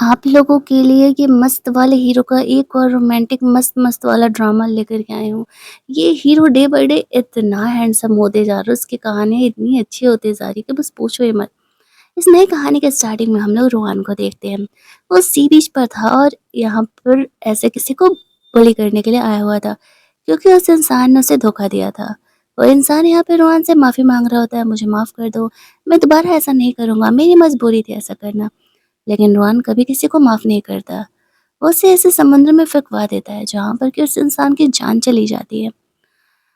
आप लोगों के लिए ये मस्त वाले हीरो का एक और रोमांटिक मस्त-मस्त वाला ड्रामा लेकर के आई हूँ। ये हीरो डे बाय डे इतना हैंडसम होते जा रहा है, उसकी कहानियाँ इतनी अच्छी होती जा रही है कि बस पूछो ही मत। इस नई कहानी के स्टार्टिंग में हम लोग रोहान को देखते हैं। वो सी बीच पर था और यहाँ पर ऐसे किसी को बुली करने के लिए आया हुआ था, क्योंकि उस इंसान ने उसे धोखा दिया था। वो इंसान यहाँ पे रोहान से माफ़ी माँग रहा होता है, मुझे माफ़ कर दो, मैं दोबारा ऐसा नहीं करूँगा, मेरी मजबूरी थी ऐसा करना। लेकिन रोहन कभी किसी को माफ़ नहीं करता। वो उसे ऐसे समुद्र में फेंकवा देता है जहाँ पर कि उस इंसान की जान चली जाती है।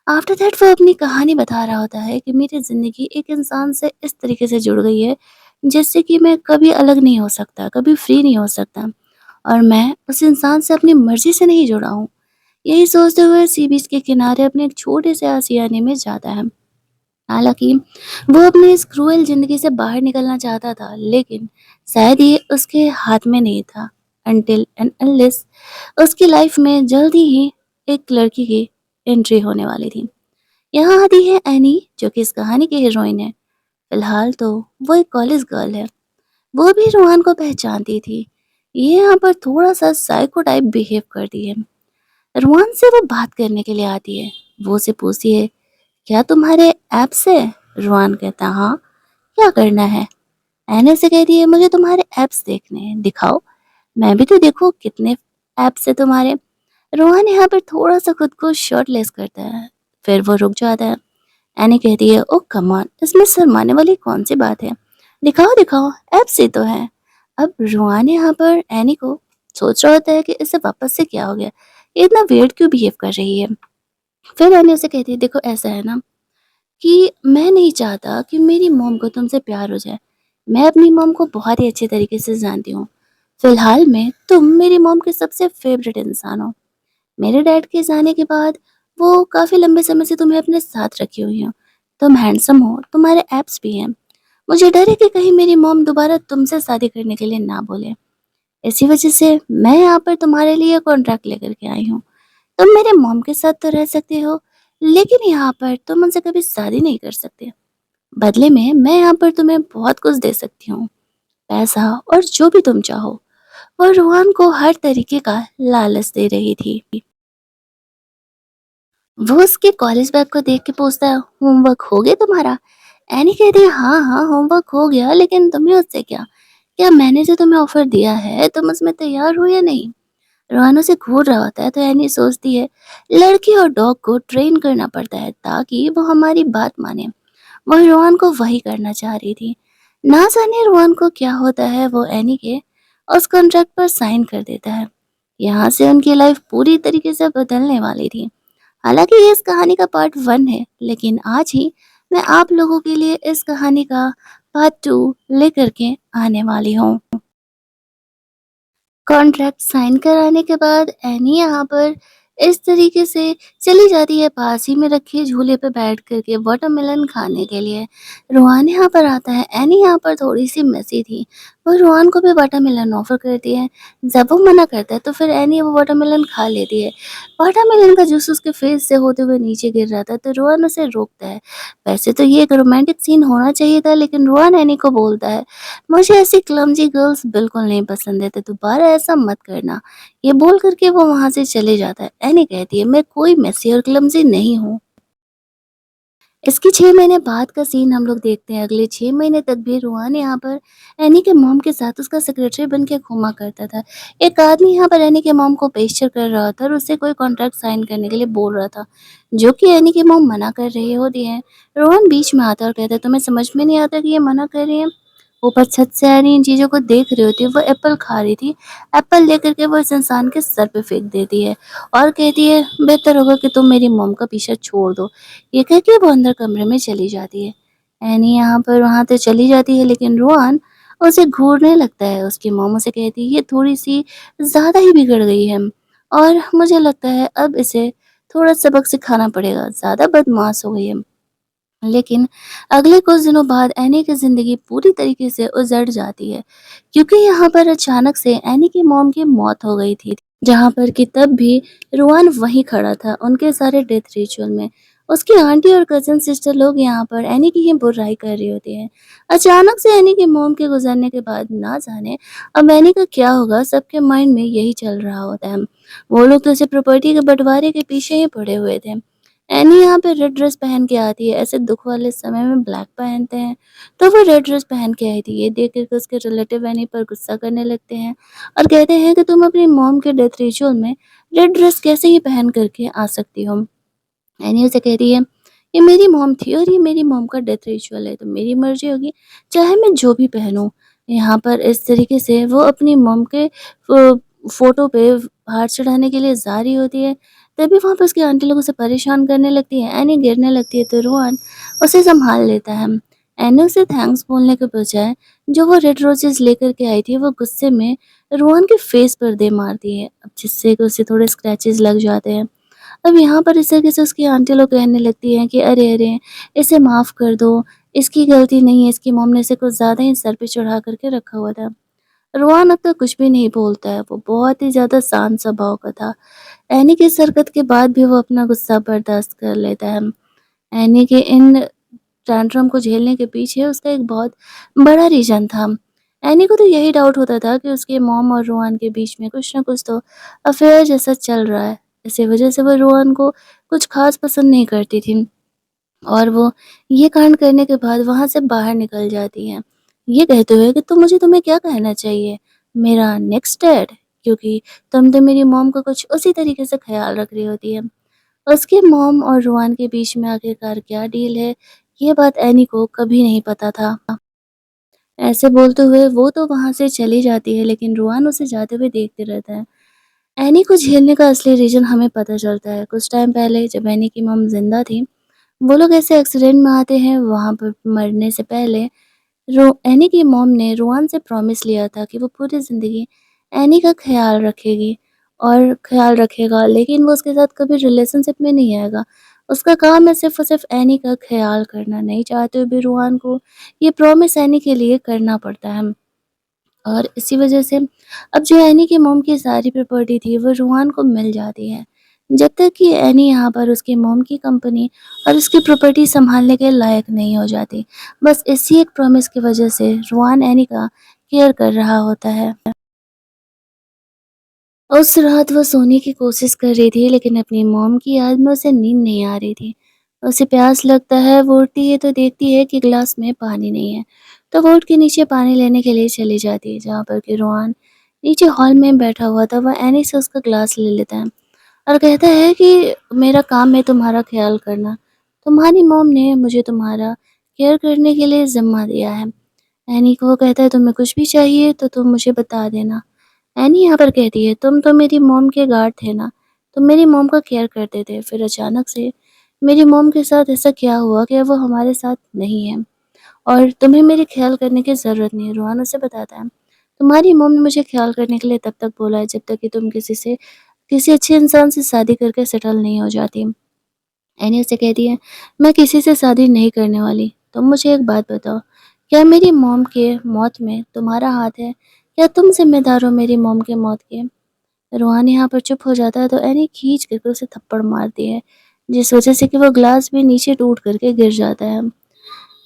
आफ्टर दैट वो अपनी कहानी बता रहा होता है कि मेरी ज़िंदगी एक इंसान से इस तरीके से जुड़ गई है जिससे कि मैं कभी अलग नहीं हो सकता, कभी फ्री नहीं हो सकता, और मैं उस इंसान से अपनी मर्ज़ी से नहीं जुड़ा हूँ। यही सोचते हुए सी बीच के किनारे अपने एक छोटे से आशियाने में जाता है। हालाँकि वो अपनी इस क्रूएल ज़िंदगी से बाहर निकलना चाहता था, लेकिन शायद ये उसके हाथ में नहीं था। अनटिल एंड अनलेस उसकी लाइफ में जल्दी ही एक लड़की की एंट्री होने वाली थी। यहाँ आती है एनी, जो कि इस कहानी की हीरोइन है। फिलहाल तो वो एक कॉलेज गर्ल है। वो भी रोहन को पहचानती थी। ये यहाँ पर थोड़ा-सा साइको टाइप बिहेव करती है। रोहन से वो बात करने के लिए आती है। वो उसे पूछती है, क्या तुम्हारे ऐप से? रोहन कहता, हाँ, क्या करना है? एने से कहती है, मुझे तुम्हारे ऐप्स देखने हैं, दिखाओ, मैं भी तो देखूं कितने ऐप्स है तुम्हारे। रोहन यहाँ पर थोड़ा सा खुद को शर्टलेस करता है, फिर वो रुक जाता है। एनी कहती है, ओ कम ऑन, इसमें शर्माने वाली कौन सी बात है, दिखाओ दिखाओ, ऐप्स ही तो है। अब रोहन यहाँ पर एनी को सोच रहा होता है कि इसे वापस से क्या हो गया, ये इतना वेird क्यों बिहेव कर रही है। फिर एनी उसे कहती है, देखो ऐसा है ना कि मैं नहीं चाहता कि मेरी मॉम को तुमसे प्यार हो जाए। मैं अपनी मॉम को बहुत ही अच्छे तरीके से जानती हूँ। फिलहाल में तुम मेरी मॉम के सबसे फेवरेट इंसान हो। मेरे डैड के जाने के बाद वो काफ़ी लंबे समय से तुम्हें अपने साथ रखी हुई हो। तुम हैंडसम हो, तुम्हारे एब्स भी हैं। मुझे डर है कि कहीं मेरी मॉम दोबारा तुमसे शादी करने के लिए ना बोले। इसी वजह से मैं यहाँ पर तुम्हारे लिए कॉन्ट्रैक्ट लेकर के आई हूँ। तुम मेरे मॉम के साथ तो रह सकते हो, लेकिन यहाँ पर तुम उनसे कभी शादी नहीं कर सकते। बदले में मैं यहाँ पर तुम्हें बहुत कुछ दे सकती हूँ, पैसा और जो भी तुम चाहो। और रोहन को हर तरीके का लालच दे रही थी। वो उसके कॉलेज बैग को देख के पूछता है, होमवर्क हो गया तुम्हारा? एनी कहती है, हाँ हाँ होमवर्क हो गया, लेकिन तुम्हें उससे क्या? क्या मैंने जो तुम्हें ऑफर दिया है तुम उसमें तैयार हो या नहीं? रोहन उसे घूर रहा होता है तो एनी सोचती है, लड़की और डॉग को ट्रेन करना पड़ता है ताकि वो हमारी बात माने। वह रोहन को वही करना चाह रही थी। ना जाने रोहन को क्या होता है, वो एनी के उस कॉन्ट्रैक्ट पर साइन कर देता है। यहाँ से उनकी लाइफ पूरी तरीके से बदलने वाली थी। हालांकि ये इस कहानी का पार्ट 1 है, लेकिन आज ही मैं आप लोगों के लिए इस कहानी का पार्ट 2 लेकर के आने वाली हूँ। कॉन्ट्रैक्ट साइन कराने के बाद एनी यहाँ पर इस तरीके से चली जाती है पास ही में रखे झूले पे बैठ करके वाटरमेलन खाने के लिए। रोहान यहाँ पर आता है। एनी यहाँ पर थोड़ी सी मेसी थी, वो रोहान को भी वाटरमेलन ऑफर करती है। जब वो मना करता है तो फिर एनी वो वाटरमेलन खा लेती है। वाटरमेलन का जूस उसके फेस से होते हुए नीचे गिर रहा था तो रोहान उसे रोकता है। वैसे तो ये एक रोमांटिक सीन होना चाहिए था, लेकिन रोहान एनी को बोलता है, मुझे ऐसी क्लमजी गर्ल्स बिल्कुल नहीं पसंद है, तो दोबारा ऐसा मत करना। ये बोल करके वो वहाँ से चले जाता है। एनी कहती है, मैं कोई मेसी और क्लमजी नहीं हूँ। इसके 6 महीने बाद का सीन हम लोग देखते हैं। अगले 6 महीने तक भी रोहान यहाँ पर एनी के मॉम के साथ उसका सेक्रेटरी बन के घूमा करता था। एक आदमी यहाँ पर एनी के मॉम को पेशर कर रहा था और उससे कोई कॉन्ट्रैक्ट साइन करने के लिए बोल रहा था, जो कि एनी की मॉम मना कर रही होती है। रोहन बीच में आता है और कहता है, तुम्हें समझ में नहीं आता कि ये मना कर रही है? ऊपर छत से एनी इन चीज़ों को देख रही होती है। वो एप्पल खा रही थी। एप्पल लेकर के वो इस इंसान के सर पे फेंक देती है और कहती है, बेहतर होगा कि तुम मेरी मॉम का पीछा छोड़ दो। ये कह के वो अंदर कमरे में चली जाती है। एनी यहाँ पर वहाँ तो चली जाती है, लेकिन रोहन उसे घूरने लगता है। उसकी मॉम उसे कहती है, ये थोड़ी-सी ज़्यादा ही बिगड़ गई है और मुझे लगता है अब इसे थोड़ा सबक सिखाना पड़ेगा, ज़्यादा बदमाश हो गई है। लेकिन अगले कुछ दिनों बाद एनी की ज़िंदगी पूरी तरीके से उजड़ जाती है, क्योंकि यहाँ पर अचानक से एनी की मॉम की मौत हो गई थी, जहाँ पर कि तब भी रोहन वहीं खड़ा था उनके सारे डेथ रिचुअल में। उसकी आंटी और कज़न सिस्टर लोग यहाँ पर एनी की ही बुराई कर रही होती हैं। अचानक से एनी की मॉम के गुज़रने के बाद ना जाने अब एनी का क्या होगा, सबके माइंड में यही चल रहा होता है। वो लोग तो सिर्फ़ प्रॉपर्टी के बँटवारे के पीछे ही पड़े हुए थे। एनी यहाँ पे रेड ड्रेस पहन के आती है, ऐसे दुःख वाले समय में ब्लैक पहनते हैं, तो वो रेड ड्रेस पहन के आई थी। ये देख कर के उसके रिलेटिव एनी पर गुस्सा करने लगते हैं और कहते हैं कि तुम अपनी मॉम के डेथ रिचुअल में रेड ड्रेस कैसे ही पहन कर के आ सकती हो? एनी उसे कह रही है, ये मेरी मॉम थी और ये मेरी मॉम का डेथ रिचुअल है, तो मेरी मर्ज़ी होगी चाहे मैं जो भी पहनूँ। यहाँ पर इस तरीके से वो अपनी मॉम के फ़ोटो पे हार चढ़ाने के लिए जा रही होती है, तभी वहाँ पे उसकी आंटी लोग उसे परेशान करने लगती है। एनी गिरने लगती है तो रोहन उसे सँभाल लेता है। एनी उसे थैंक्स बोलने के बजाय जो वो रेड रोज़ेज़ लेकर के आई थी, वो गुस्से में रोहन के फेस पर दे मारती है, अब जिससे कि उसे थोड़े स्क्रैचेज़ लग जाते हैं। अब यहाँ पर इस तरीके से उसकी आंटी लोग कहने लगती हैं कि अरे, अरे! इसे माफ़ कर दो, इसकी गलती नहीं है, इसकी मॉम ने इसे कुछ ज़्यादा ही सर पे चढ़ा कर के रखा हुआ था। रोहान अब तक कुछ भी नहीं बोलता है, वो बहुत ही ज़्यादा शांत स्वभाव का था। एनी की इस हरकत के बाद भी वो अपना गुस्सा बर्दाश्त कर लेता है। एनी के इन टैंट्रम को झेलने के पीछे उसका एक बहुत बड़ा रीज़न था। एनी को तो यही डाउट होता था कि उसके मॉम और रोहन के बीच में कुछ न कुछ तो अफ़ेयर जैसा चल रहा है। इसी वजह से वो रोहन को कुछ ख़ास पसंद नहीं करती थी और वो ये कांड करने के बाद वहाँ से बाहर निकल जाती हैं। ये कहते हुए कि तुम्हें क्या कहना चाहिए? मेरा नेक्स्ट डैड? क्योंकि तुम तो मेरी मॉम का कुछ उसी तरीके से ख़्याल रख रही होती है। उसके मॉम और रोहन के बीच में आखिरकार क्या डील है, ये बात एनी को कभी नहीं पता था। ऐसे बोलते हुए वो तो वहाँ से चली जाती है, लेकिन रोहन उसे जाते हुए देखते रहता है। एनी को झेलने का असली रीज़न हमें पता चलता है। कुछ टाइम पहले जब एनी की मॉम ज़िंदा थी, वो लोग ऐसे एक्सीडेंट में आते हैं, वहाँ पर मरने से पहले रो एनी की मॉम ने रोहन से प्रॉमिस लिया था कि वो पूरी ज़िंदगी एनी का ख़्याल रखेगी और ख़्याल रखेगा, लेकिन वो उसके साथ कभी रिलेशनशिप में नहीं आएगा। उसका काम है सिर्फ़ और सिर्फ़ एनी का ख़्याल करना। नहीं चाहते हुए भी रोहन को ये प्रॉमिस एनी के लिए करना पड़ता है और इसी वज़ह से अब जो एनी की मॉम की सारी प्रॉपर्टी थी, वो रोहन को मिल जाती है। जब तक कि एनी यहाँ पर उसकी मॉम की कंपनी और उसकी प्रॉपर्टी सँभालने के लायक नहीं हो जाती। बस इसी एक प्रॉमिस की वजह से रोहान एनी का केयर कर रहा होता है। उस रात वो सोने की कोशिश कर रही थी, लेकिन अपनी मॉम की याद में उसे नींद नहीं आ रही थी। उसे प्यास लगता है, वो उठती है तो देखती है कि ग्लास में पानी नहीं है। तो वो उठ के नीचे पानी लेने के लिए चली जाती है, जहाँ पर कि रोहान नीचे हॉल में बैठा हुआ था। वह एनी से उसका ग्लास ले लेता है और कहता है कि मेरा काम है तुम्हारा ख़्याल करना। तुम्हारी मॉम ने मुझे तुम्हारा केयर करने के लिए ज़िम्मा दिया है। एनी को वो कहता है तुम्हें कुछ भी चाहिए तो तुम मुझे बता देना। एनी यहाँ पर कहती है तुम तो मेरी मॉम के गार्ड थे ना, तुम मेरी मॉम का केयर करते थे। फिर अचानक से मेरी मॉम के साथ ऐसा क्या हुआ कि अब वो हमारे साथ नहीं है और तुम्हें मेरे ख़्याल करने की ज़रूरत नहीं है। रोहान उसे बताता है, तुम्हारी मॉम ने मुझे ख़्याल करने के लिए तब तक बोला है जब तक कि तुम किसी अच्छे इंसान से शादी करके सेटल नहीं हो जाती। एनी उसे कहती है, मैं किसी से शादी नहीं करने वाली। तुम मुझे एक बात बताओ, क्या मेरी मॉम के मौत में तुम्हारा हाथ है? क्या तुम ज़िम्मेदार हो मेरी मॉम के मौत के? रोहान यहाँ पर चुप हो जाता है तो एनी खींच कर के उसे थप्पड़ मारती है, जिस वजह से कि वो ग्लास भी नीचे टूट कर के गिर जाता है।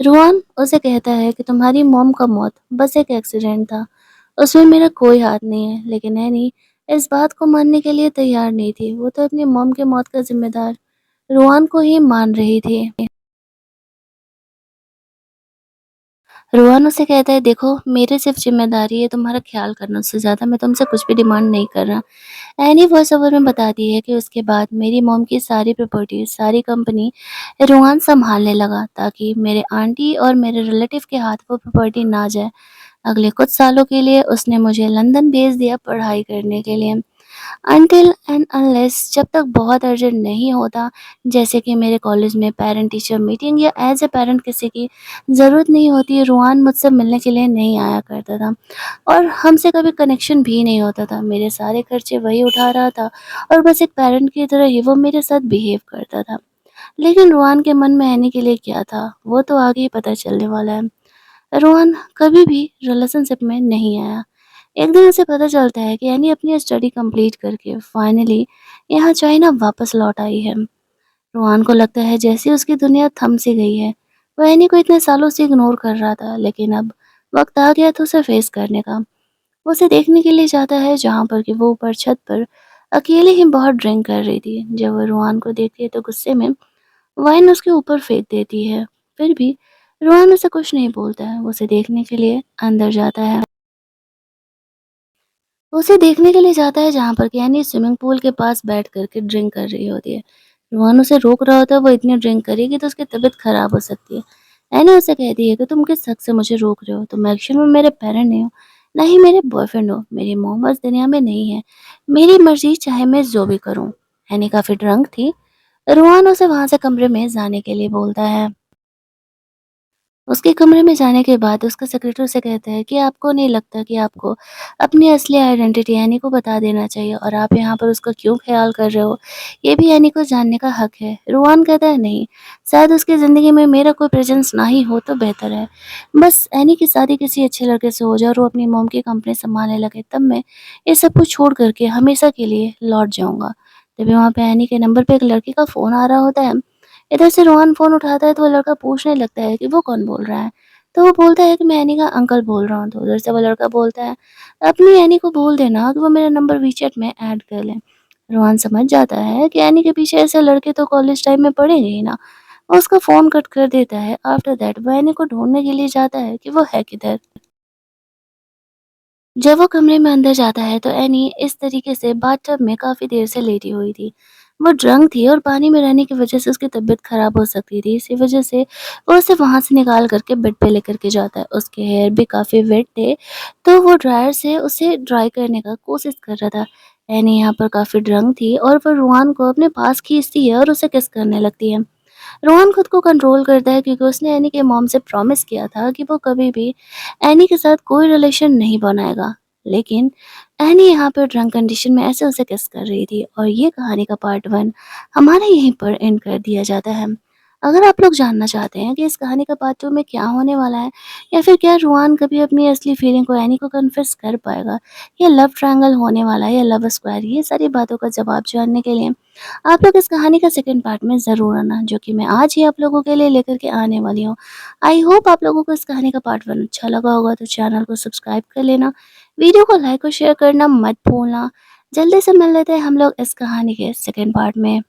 रोहन उसे कहता है कि तुम्हारी मॉम का मौत बस एक एक्सीडेंट था, उसमें मेरा कोई हाथ नहीं है। लेकिन एनी इस बात को मानने के लिए तैयार नहीं थी। वो तो अपनी मॉम के मौत का ज़िम्मेदार रोहन को ही मान रही थी। रोहन उसे कहता है, देखो मेरी सिर्फ़ ज़िम्मेदारी है तुम्हारा ख़्याल करना, उससे ज़्यादा मैं तुमसे कुछ भी डिमांड नहीं कर रहा। एनी वॉइस ओवर में बताती है कि उसके बाद मेरी मॉम की सारी प्रॉपर्टी, सारी कंपनी रोहन सँभालने लगा ताकि मेरे आंटी और मेरे रिलेटिव के हाथ वो प्रॉपर्टी ना जाए। अगले कुछ सालों के लिए उसने मुझे लंदन भेज दिया पढ़ाई करने के लिए। अनटिल एंड अनलेस जब तक बहुत अर्जेंट नहीं होता, जैसे कि मेरे कॉलेज में पेरेंट टीचर मीटिंग या एज ए पेरेंट किसी की ज़रूरत नहीं होती, रोहान मुझसे मिलने के लिए नहीं आया करता था और हमसे कभी कनेक्शन भी नहीं होता था। मेरे सारे खर्चे वही उठा रहा था और बस एक पेरेंट की तरह ही वो मेरे साथ बिहेव करता था। लेकिन रोहान के मन में आने के लिए क्या था, वो तो आगे ही पता चलने वाला है। रोहन कभी भी रिलेशनशिप में नहीं आया। एक दिन उसे पता चलता है कि एनी अपनी स्टडी कंप्लीट करके फाइनली यहाँ चाइना वापस लौट आई है। रोहान को लगता है जैसे उसकी दुनिया थम सी गई है। वो एनी को इतने सालों से इग्नोर कर रहा था, लेकिन अब वक्त आ गया था उसे फेस करने का। वो उसे देखने के लिए जाता है जहाँ पर कि वो ऊपर छत पर अकेले ही बहुत ड्रिंक कर रही थी। जब वो रोहान को देखती है तो गुस्से में वाइन उसके ऊपर फेंक देती है। फिर भी रोहान उसे कुछ नहीं बोलता है। वो उसे देखने के लिए अंदर जाता है। उसे देखने के लिए जाता है जहाँ पर कि एनी स्विमिंग पूल के पास बैठ कर के ड्रिंक कर रही होती है। रोहन उसे रोक रहा होता है, वो इतनी ड्रिंक करेगी तो उसकी तबीयत खराब हो सकती है। एनी उसे कहती है कि तुम किस हक से मुझे रोक रहे हो? तुम एक्चुअल में मेरे पेरेंट नहीं हो, ना ही मेरे बॉयफ्रेंड हो। मेरी मोम इस दुनिया में नहीं है। मेरी मर्जी चाहे मैं जो भी करूँ। एनी काफ़ी ड्रंक थी। रोहन उसे वहाँ से कमरे में जाने के लिए बोलता है। उसके कमरे में जाने के बाद उसका सेक्रेटरी उसे कहता है कि आपको नहीं लगता कि आपको अपनी असली आइडेंटिटी एनी को बता देना चाहिए और आप यहाँ पर उसका क्यों ख्याल कर रहे हो? ये भी एनी को जानने का हक है। रोहान कहता है नहीं, शायद उसकी ज़िंदगी में मेरा कोई प्रेजेंस ना ही हो तो बेहतर है। बस एनी की शादी किसी अच्छे लड़के से हो जाए और वो अपनी मॉम की कंपनी सँभालने लगे, तब मैं ये सब कुछ छोड़ कर के हमेशा के लिए लौट जाऊँगा। तभी वहाँ पे एनी के नंबर पे एक लड़के का फ़ोन आ रहा होता है। इधर से रोहन फ़ोन उठाता है तो वो लड़का पूछने लगता है कि वो कौन बोल रहा है? तो वो बोलता है कि मैं एनी का अंकल बोल रहा हूँ। तो उधर से वो लड़का बोलता है, अपनी एनी को बोल देना कि वो मेरा नंबर वीचैट में ऐड कर ले। रोहन समझ जाता है कि एनी के पीछे ऐसे लड़के तो कॉलेज टाइम में पड़ेंगे ही ना। वो उसका फ़ोन कट कर देता है। आफ्टर दैट वो एनी को ढूँढने के लिए जाता है कि वो है किधर। जब वो कमरे में अंदर जाता है तो एनी इस तरीके से बाथटब में काफ़ी देर से लेटी हुई थी। वो ड्रंक थी और पानी में रहने की वजह से उसकी तबीयत ख़राब हो सकती थी। इसी वजह से वो उसे वहाँ से निकाल कर के बेड पे लेकर के जाता है। उसके हेयर भी काफ़ी वेट थे, तो वो ड्रायर से उसे ड्राई करने का कोशिश कर रहा था। एनी यहाँ पर काफ़ी ड्रंक थी और वो रुआन को अपने पास खींचती है और उसे किस करने लगती है। रोहन खुद को कंट्रोल करता है क्योंकि उसने एनी के मॉम से प्रॉमिस किया था कि वो कभी भी एनी के साथ कोई रिलेशन नहीं बनाएगा। लेकिन एनी यहाँ पर ड्रंक कंडीशन में ऐसे उसे किस कर रही थी और ये कहानी का पार्ट 1 हमारे यहीं पर एंड कर दिया जाता है। अगर आप लोग जानना चाहते हैं कि इस कहानी का पार्ट 2 में क्या होने वाला है या फिर क्या रुआन कभी अपनी असली फीलिंग को एनी को कन्फेस कर पाएगा या लव ट्रायंगल होने वाला है या लव स्क्वायर, ये सारी बातों का जवाब जानने के लिए आप लोग इस कहानी का सेकंड पार्ट में ज़रूर आना, जो कि मैं आज ही आप लोगों के लिए लेकर के आने वाली हूँ। आई होप आप लोगों को इस कहानी का पार्ट 1 अच्छा लगा होगा, तो चैनल को सब्सक्राइब कर लेना, वीडियो को लाइक और शेयर करना मत भूलना। जल्दी से मिल लेते हैं हम लोग इस कहानी के सेकंड पार्ट में।